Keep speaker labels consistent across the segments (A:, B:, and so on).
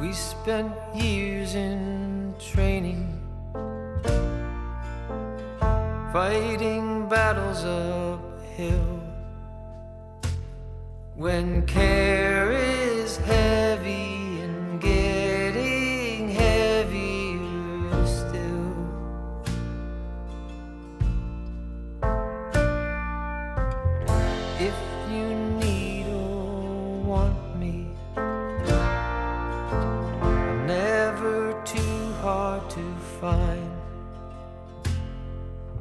A: We spent years in training, fighting battles uphill. When care is heavy and getting heavier still, if you need or want me, I'm never too hard to find.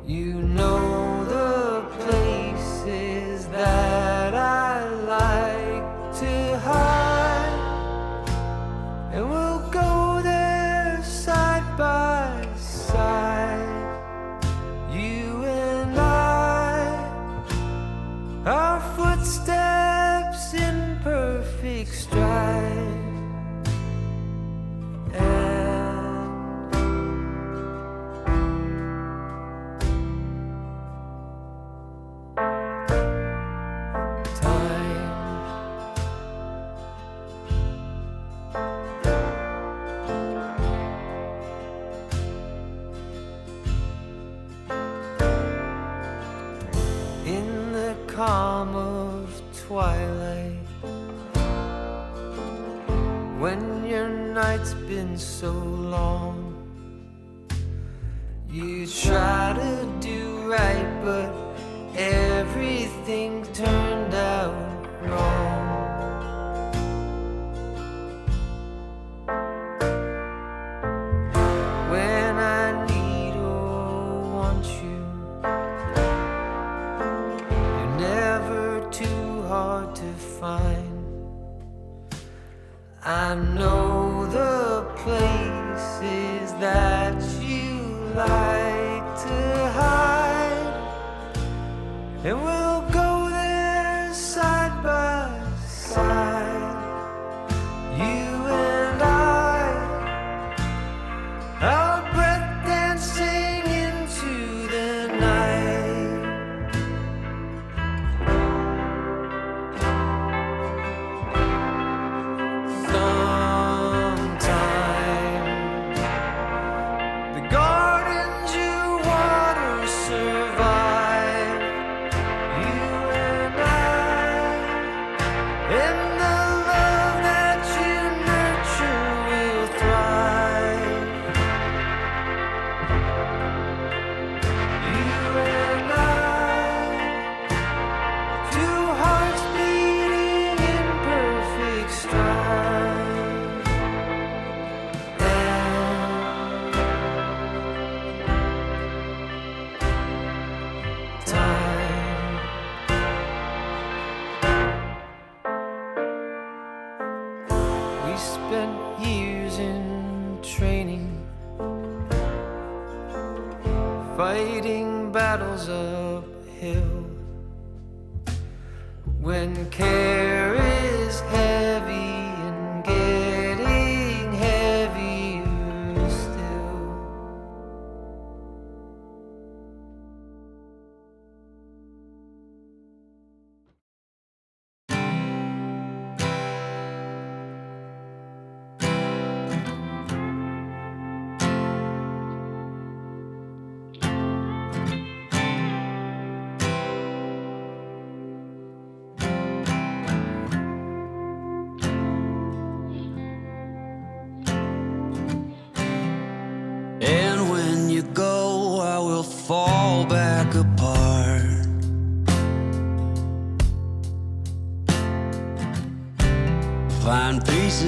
A: You know the places that I like to hide, and we'll go there side by side. You and I, our footsteps in perfect stride. Calm of twilight, when your night's been so long, you try to do right, but everything turned out wrong. When I need or want you, hard to find. I know the places that you like to hide, and we'll go there side by side. You and I, our breath dancing into the night. We spent years in training, fighting battles uphill. When care is heavy and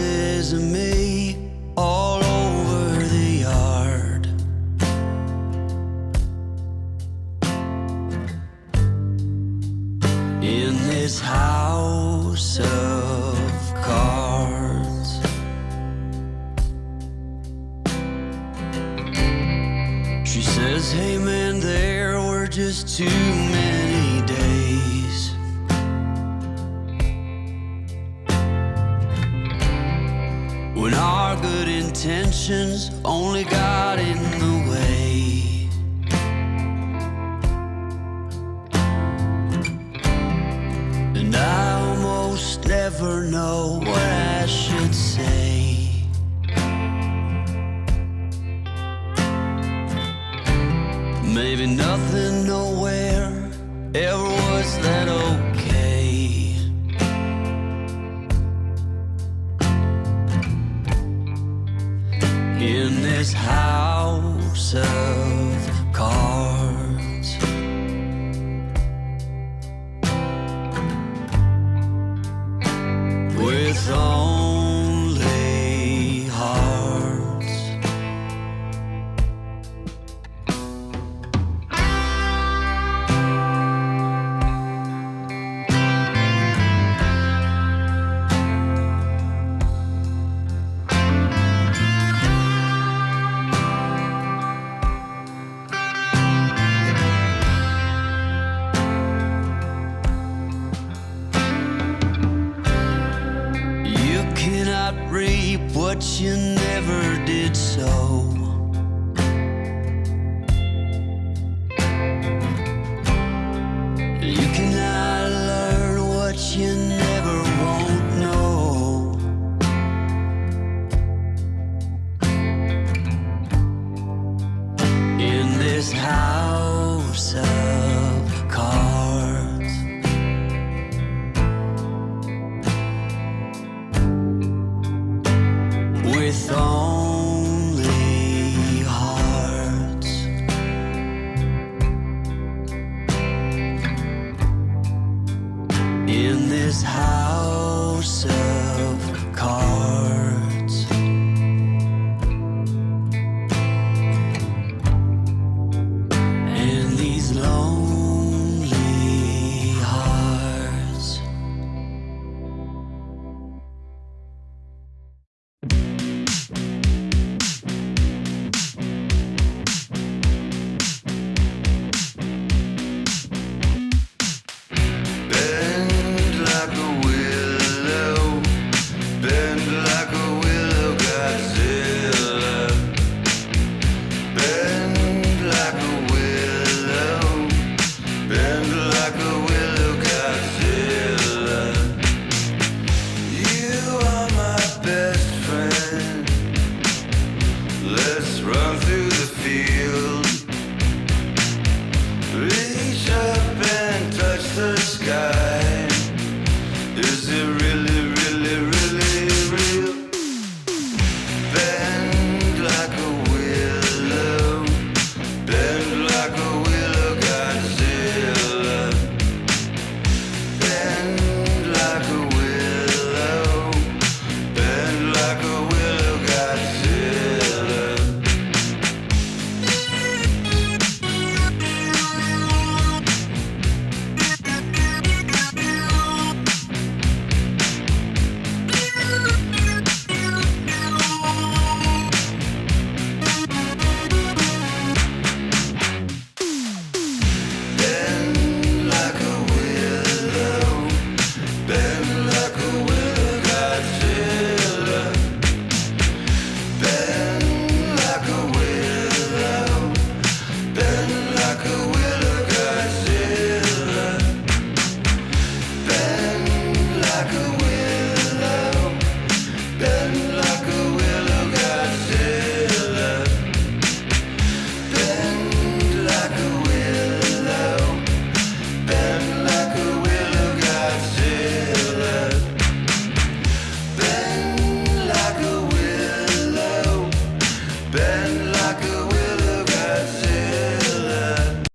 A: faces of me all over the yard. In this house of cards, she says, hey man, there were just too many days when our good intentions only got in the way. And I almost never know what I should say. Maybe nothing nowhere ever was that okay. In this house of cards, with only hearts. You cannot reap what you never did sow. You cannot learn what you never won't know. In this house of cards, with